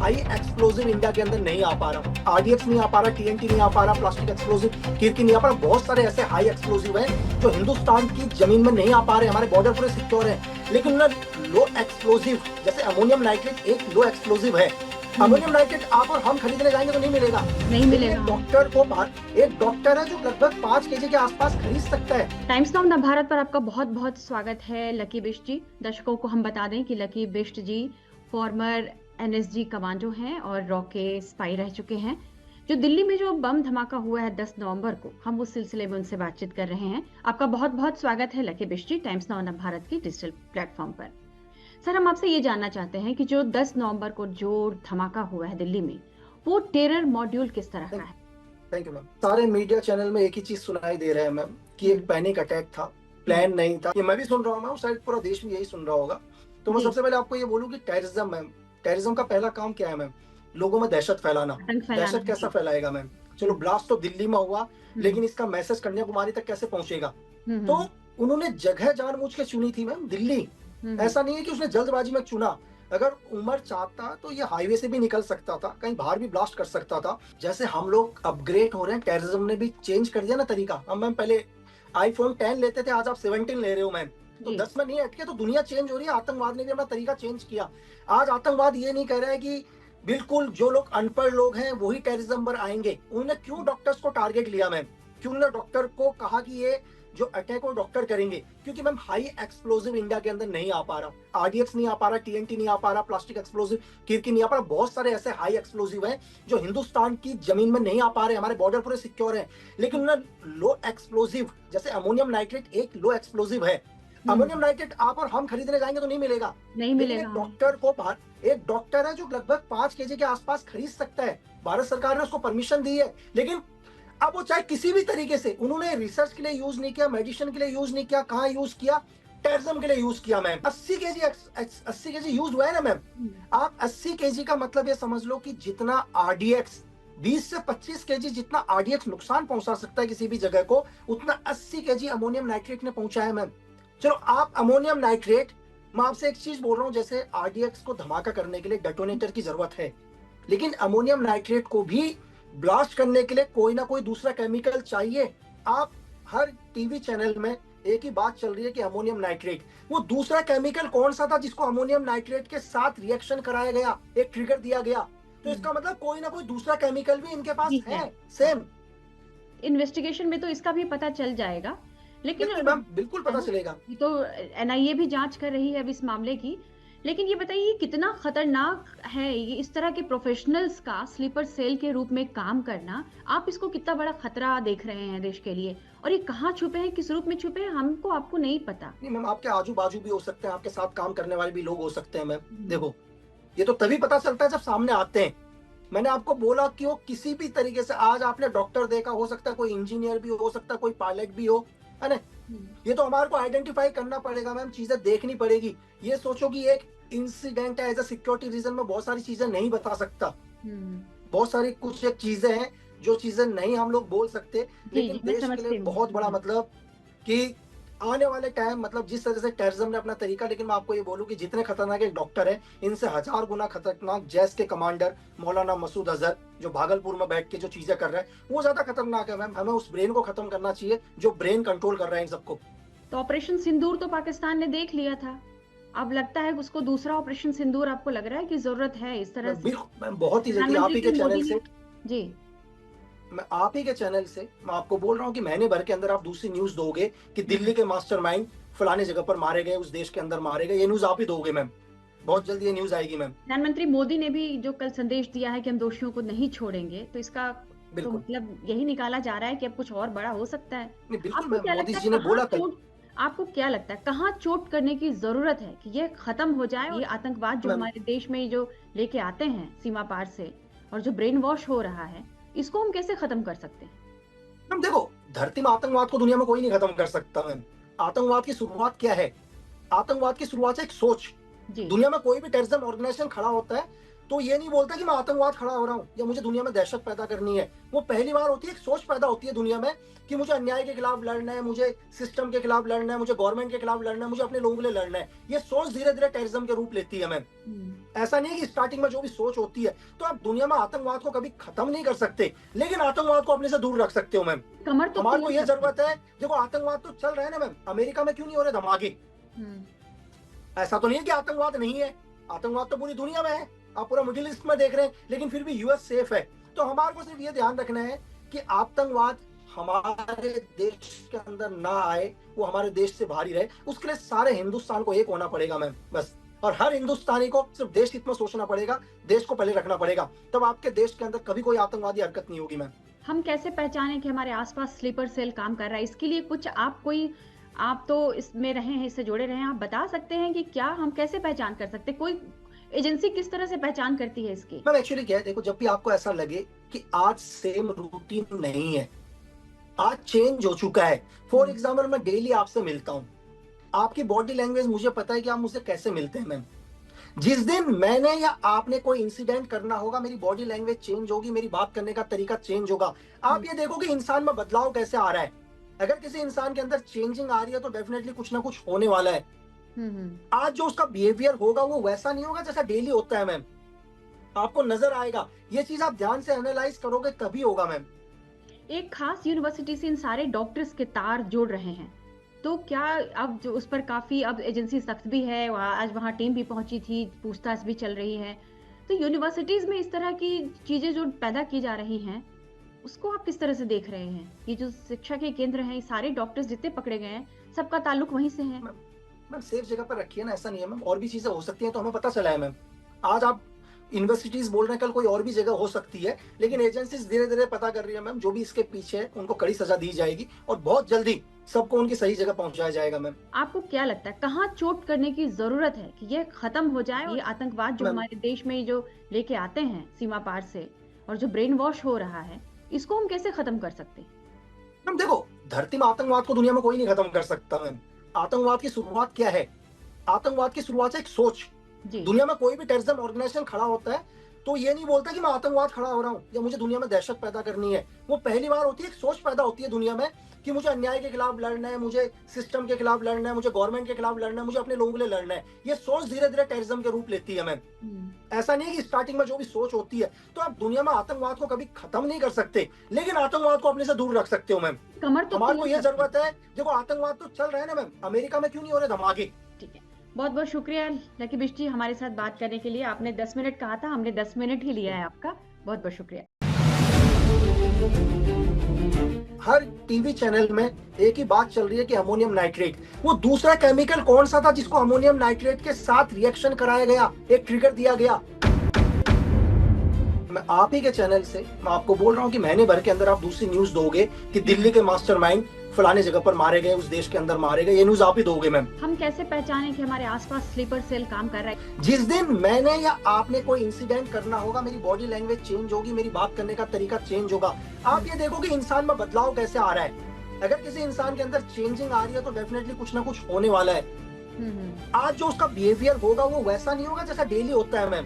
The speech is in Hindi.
हाई एक्सप्लोजिव इंडिया के अंदर नहीं आ पा रहा, आरडीएक्स नहीं आ पा रहा, टीएनटी नहीं आ पा रहा, प्लास्टिक एक्सप्लोजिव कीर्ति नहीं आ पा रहा। बहुत सारे ऐसे हाई एक्सप्लोजिव हैं जो हिंदुस्तान की जमीन में नहीं आ पा रहे। हमारे बॉर्डर पूरे सिक्योर हैं, लेकिन लो एक्सप्लोजिव जैसे अमोनियम नाइट्रेट एक लो एक्सप्लोजिव है। अमोनियम नाइट्रेट आप और हम खरीदने जाएंगे तो नहीं मिलेगा। एक डॉक्टर है जो लगभग 5 केजी के आसपास खरीद सकता है। टाइम्स नाउ नवभारत पर आपका बहुत बहुत स्वागत है। लकी बिष्ट जी, दर्शकों को हम बता दें कि लकी बिष्ट जी फॉर्मर एनएसजी कमांडो हैं और रॉ के स्पाई रह चुके हैं। जो दिल्ली में जो बम धमाका हुआ है 10 नवंबर को, हम उस सिलसिले में उनसे बातचीत कर रहे हैं। आपका बहुत बहुत स्वागत है लकी बिष्ट जी टाइम्स नाउ नवभारत के डिजिटल प्लेटफॉर्म पर। सर, हम आपसे ये जानना चाहते हैं कि जो 10 नवंबर को जो धमाका हुआ है दिल्ली में, वो टेरर मॉड्यूल किस तरह का है? Thank you ma'am. सारे मीडिया चैनल में एक ही चीज सुनाई दे रहे हैं मैम कि एक पैनिक अटैक था, प्लान नहीं था। ये मैं भी सुन रहा हूँ मैम, शायद पूरा देश भी यही सुन रहा होगा। तो मैं सबसे पहले आपको ये बोलूँ कि टेररिज्म मैम, टेररिज्म का पहला काम क्या है मैम? लोगों में दहशत फैलाना। दहशत कैसा फैलाएगा मैम? चलो ब्लास्ट तो दिल्ली में हुआ, लेकिन इसका मैसेज कन्याकुमारी तक कैसे पहुंचेगा? तो उन्होंने जगह जानबूझ के चुनी थी मैम, दिल्ली। ऐसा नहीं है कि उसने जल्दबाजी में चुना। अगर उमर चाहता तो ये हाईवे से भी निकल सकता था, कहीं बाहर भी ब्लास्ट कर सकता था। जैसे हम लोग अपग्रेड हो रहे हैं, टेररिज्म ने भी चेंज कर दिया ना तरीका। हम मैम पहले आईफोन 10 लेते थे, आज आप 17 ले रहे हो मैम। तो 10 में नहीं अटके, तो दुनिया चेंज हो रही है। आतंकवाद ने भी अपना तरीका चेंज किया। आज आतंकवाद ये नहीं कह रहा है कि बिल्कुल जो लोग अनपढ़ लोग हैं वही टेररिज्म पर आएंगे। उन्होंने क्यों डॉक्टर्स को टारगेट लिया मैम? क्यों उन्होंने डॉक्टर को कहा कि ये जो अटैक वो डॉक्टर करेंगे? क्योंकि मैम हाई एक्सप्लोजिव इंडिया के अंदर नहीं आ पा रहा, आरडीएक्स नहीं आ पा रहा, टीएनटी नहीं आ पा रहा, प्लास्टिक एक्सप्लोजिव कीर्ति नहीं आ पा रहा। बहुत सारे ऐसे हाई एक्सप्लोजिव हैं जो हिंदुस्तान की जमीन में नहीं आ पा रहे। हमारे बॉर्डर पूरे सिक्योर हैं, लेकिन लो एक्सप्लोजिव जैसे अमोनियम नाइट्रेट एक लो एक्सप्लोजिव है। अमोनियम नाइट्रेट आप और हम खरीदने जाएंगे तो नहीं मिलेगा। एक डॉक्टर है जो लगभग 5 केजी के आसपास खरीद सकता है। भारत सरकार ने उसको परमिशन दी है, लेकिन अब वो चाहे किसी भी तरीके से, उन्होंने रिसर्च के लिए यूज नहीं किया, मेडिसिन के लिए यूज नहीं किया, कहाँ यूज किया? टेररिज्म के लिए यूज किया मैम। 80 केजी यूज हुआ है ना मैम। आप 80 केजी का मतलब ये समझ लो कि जितना आरडीएक्स 20 से 25 केजी जितना आरडीएक्स नुकसान पहुंचा सकता है किसी भी जगह को, उतना 80 केजी अमोनियम नाइट्रेट ने पहुंचाया मैम। चलो आप अमोनियम नाइट्रेट, मैं आपसे एक चीज बोल रहा हूँ, जैसे आरडीएक्स को धमाका करने के लिए डेटोनेटर की जरूरत है, लेकिन अमोनियम नाइट्रेट को भी ब्लास्ट करने के लिए कोई ना कोई दूसरा केमिकल चाहिए। आप हर टीवी चैनल में एक ही बात चल रही है कि अमोनियम नाइट्रेट, वो दूसरा केमिकल कौन सा था जिसको अमोनियम नाइट्रेट के साथ रिएक्शन कराया गया, एक ट्रिगर दिया गया? तो इसका मतलब कोई ना कोई दूसरा केमिकल भी इनके पास है। सेम इन्वेस्टिगेशन में तो इसका भी पता चल जाएगा, लेकिन मैम बिल्कुल पता चलेगा। तो एनआईए भी जांच कर रही है अब इस मामले की। लेकिन ये बताइए कितना खतरनाक है ये इस तरह के प्रोफेशनल्स का स्लीपर सेल के रूप में काम करना? आप इसको कितना बड़ा खतरा देख रहे हैं देश के लिए, और ये कहाँ छुपे हैं, किस रूप में छुपे हैं, हमको आपको नहीं पता। नहीं मैम, आपके आजू बाजू भी हो सकते हैं, आपके साथ काम करने वाले भी लोग हो सकते हैं मैम। देखो, ये तो तभी पता चलता है जब सामने आते हैं। मैंने आपको बोला कि वो किसी भी तरीके से, आज आपने डॉक्टर देखा, हो सकता है कोई इंजीनियर भी हो सकता है, कोई पायलट भी हो, है ना? ये तो हमारे को आइडेंटिफाई करना पड़ेगा मैम, चीजें देखनी पड़ेगी। ये सोचो कि एक इंसिडेंट है, एज अ सिक्योरिटी रीजन में बहुत सारी चीजें नहीं बता सकता। बहुत सारी कुछ एक चीजें हैं जो चीजें नहीं हम लोग बोल सकते, लेकिन देश के लिए बहुत बड़ा मतलब कि आने वाले टाइम, मतलब जिस तरह से टेररिज्म ने अपना तरीका, लेकिन मैं आपको ये बोलूं कि जितने खतरनाक एक डॉक्टर है, इनसे 1000 गुना खतरनाक जैश के कमांडर मौलाना मसूद अजहर जो भागलपुर में बैठ के जो चीजें कर रहे हैं, वो ज्यादा खतरनाक है मैम। हमें उस ब्रेन को खत्म करना चाहिए जो ब्रेन कंट्रोल कर रहा है इन सबको। तो ऑपरेशन सिंदूर तो पाकिस्तान ने देख लिया था, अब लगता है उसको दूसरा ऑपरेशन सिंदूर आपको लग रहा है कि जरूरत है इस तरह से? बिल्कुल, बहुत ही जल्दी आप ही के चैनल से जी, मैं आप ही के चैनल से मैं आपको बोल रहा हूँ कि महीने भर के अंदर आप दूसरी न्यूज दोगे कि दिल्ली के मास्टरमाइंड फलाने जगह पर मारे गए, उस देश के अंदर मारे गए। ये न्यूज आप ही दोगे मैम, बहुत जल्दी ये न्यूज आएगी मैम। प्रधानमंत्री मोदी ने भी जो कल संदेश दिया है कि हम दोषियों को नहीं छोड़ेंगे, तो इसका तो मतलब यही निकाला जा रहा है कि अब कुछ और बड़ा हो सकता है। बिल्कुल, मोदी जी ने बोला कल। आपको क्या लगता है कहाँ चोट करने की जरूरत है कि ये खत्म हो जाए, और ये आतंकवाद जो हमारे देश में जो लेके आते हैं सीमा पार से, और जो ब्रेन वॉश हो रहा है, इसको हम कैसे खत्म कर सकते हैं? मैम देखो, धरती में आतंकवाद को दुनिया में कोई नहीं खत्म कर सकता मैम। आतंकवाद की शुरुआत क्या है? आतंकवाद की शुरुआत है एक सोच। दुनिया में कोई भी टेररिज्म ऑर्गेनाइजेशन खड़ा होता है, तो ये नहीं बोलता कि मैं आतंकवाद खड़ा हो रहा हूँ या मुझे दुनिया में दहशत पैदा करनी है। वो पहली बार होती है, एक सोच पैदा होती है दुनिया में कि मुझे अन्याय के खिलाफ लड़ना है, मुझे सिस्टम के खिलाफ लड़ना है, मुझे गवर्नमेंट के खिलाफ लड़ना है, मुझे अपने लोगों के लिए लड़ना है। ये सोच धीरे धीरे टेररिज्म के रूप लेती है मैम। ऐसा नहीं है कि स्टार्टिंग में जो भी सोच होती है, तो आप दुनिया में आतंकवाद को कभी खत्म नहीं कर सकते, लेकिन आतंकवाद को अपने से दूर रख सकते हो मैम। कमर तो हमारे को खुल ये सकती जरूरत है, देखो आतंकवाद तो चल रहा है ना मैम, अमेरिका में क्यों नहीं हो रहे धमाके? ऐसा तो नहीं है कि आतंकवाद नहीं है, आतंकवाद तो पूरी दुनिया में है, आप पूरा मिडिल ईस्ट में देख रहे हैं, लेकिन फिर भी यूएस सेफ है। तो हमारे को सिर्फ ये ध्यान रखना है कि आतंकवाद हमारे देश के अंदर ना आए, वो हमारे देश से बाहर ही रहे। उसके लिए सारे हिंदुस्तान को एक होना पड़ेगा मैम, बस। और हर हिंदुस्तानी को सिर्फ देश हित में सोचना पड़ेगा, देश को पहले रखना पड़ेगा, तब आपके देश के अंदर कभी कोई आतंकवादी हरकत नहीं होगी मैम। हम कैसे पहचानें कि हमारे आसपास स्लीपर सेल काम कर रहा है? इसके लिए कुछ आप तो इसमें रहे हैं, इससे जुड़े रहे हैं, आप बता सकते हैं कि क्या हम कैसे पहचान कर सकते हैं? कोई एजेंसी किस तरह से पहचान करती है इसकी? मैम एक्चुअली क्या है, देखो जब भी आपको ऐसा लगे कि आज सेम रूटीन नहीं है, आज चेंज हो चुका है। फॉर एग्जाम्पल मैं डेली आपसे मिलता हूँ, आपकी बॉडी लैंग्वेज मुझे पता है कि आप मुझसे कैसे मिलते हैं मैम। जिस दिन मैंने या आपने कोई इंसिडेंट करना होगा, मेरी बॉडी लैंग्वेज चेंज होगी, मेरी बात करने का तरीका चेंज होगा। आप ये देखो कि इंसान में बदलाव कैसे आ रहा है। अगर किसी इंसान के अंदर चेंजिंग आ रही है तो डेफिनेटली कुछ ना कुछ होने वाला है। आज जो उसका बिहेवियर होगा वो वैसा नहीं होगा जैसा डेली होता है मैम, आपको नजर आएगा। ये चीज आप ध्यान से एनालाइज करोगे तभी होगा मैम। एक खास यूनिवर्सिटी से इन सारे डॉक्टर्स के तार जोड़ रहे हैं, तो क्या अब जो उस पर काफी अब एजेंसी सख्त भी है, आज वहाँ टीम भी पहुंची थी, पूछताछ भी चल रही है। तो यूनिवर्सिटीज में इस तरह की चीजें जो पैदा की जा रही हैं, उसको आप किस तरह से देख रहे हैं? ये जो शिक्षा के केंद्र हैं, सारे डॉक्टर्स जितने पकड़े गए हैं, सबका ताल्लुक वहीं से है। मैम सेफ जगह पर रखिए ना, ऐसा नहीं है मैम, और भी चीजें हो सकती हैं, तो हमें पता चला है मैम। आज आप यूनिवर्सिटीज बोल रहे हैं, कल कोई और भी जगह हो सकती है, लेकिन एजेंसीज धीरे धीरे पता कर रही है मैम। जो भी इसके पीछे है उनको कड़ी सजा दी जाएगी और बहुत जल्दी सबको उनकी सही जगह पहुंचाया जाएगा मैम। आपको क्या लगता है कहाँ चोट करने की जरूरत है कि ये खत्म हो जाए? ये आतंकवाद जो हमारे देश में जो लेके आते हैं सीमा पार से, और जो ब्रेन वॉश हो रहा है, इसको हम कैसे खत्म कर सकते हैं? मैम देखो, धरती में आतंकवाद को दुनिया में कोई नहीं खत्म कर सकता मैम। आतंकवाद की शुरुआत क्या है? आतंकवाद की शुरुआत है एक सोच। दुनिया में कोई भी टेररिज्म ऑर्गेनाइजेशन खड़ा होता है तो ये नहीं बोलता कि मैं आतंकवाद खड़ा हो रहा हूँ या मुझे दुनिया में दहशत पैदा करनी है। वो पहली बार होती है, एक सोच पैदा होती है दुनिया में कि मुझे अन्याय के खिलाफ लड़ना है, मुझे सिस्टम के खिलाफ लड़ना है, मुझे गवर्नमेंट के खिलाफ लड़ना है, मुझे अपने लोगों के लिए लड़ना है। ये सोच धीरे धीरे टेररिज्म के रूप लेती है मैम। ऐसा नहीं है कि स्टार्टिंग में जो भी सोच होती है, तो आप दुनिया में आतंकवाद को कभी खत्म नहीं कर सकते, लेकिन आतंकवाद को अपने से दूर रख सकते हो मैम। कमर तो हमारे को ये जरूरत है, देखो आतंकवाद तो चल रहा है ना मैम, अमेरिका में क्यों नहीं हो रहे धमाके? ठीक है, बहुत बहुत शुक्रिया लकी बिष्ट जी हमारे साथ बात करने के लिए। आपने 10 मिनट कहा था, हमने 10 मिनट ही लिया है आपका। बहुत बहुत शुक्रिया। हर टीवी चैनल में एक ही बात चल रही है कि अमोनियम नाइट्रेट, वो दूसरा केमिकल कौन सा था जिसको अमोनियम नाइट्रेट के साथ रिएक्शन कराया गया, एक ट्रिगर दिया गया? मैं आप ही के चैनल से मैं आपको बोल रहा हूँ कि महीने भर के अंदर आप दूसरी न्यूज दोगे कि दिल्ली के मास्टरमाइंड फलाने जगह पर मारे गए, उस देश के अंदर मारे गए, ये न्यूज आप ही दोगे मैम। हम कैसे पहचानें कि हमारे आसपास स्लीपर सेल काम कर रहा है? जिस दिन मैंने या आपने कोई इंसिडेंट करना होगा, मेरी बॉडी लैंग्वेज चेंज होगी, मेरी बात करने का तरीका चेंज होगा। आप ये देखो कि इंसान में बदलाव कैसे आ रहा है। अगर किसी इंसान के अंदर चेंजिंग आ रही है तो डेफिनेटली कुछ ना कुछ होने वाला है। आज जो उसका बिहेवियर होगा वो वैसा नहीं होगा जैसा डेली होता है मैम।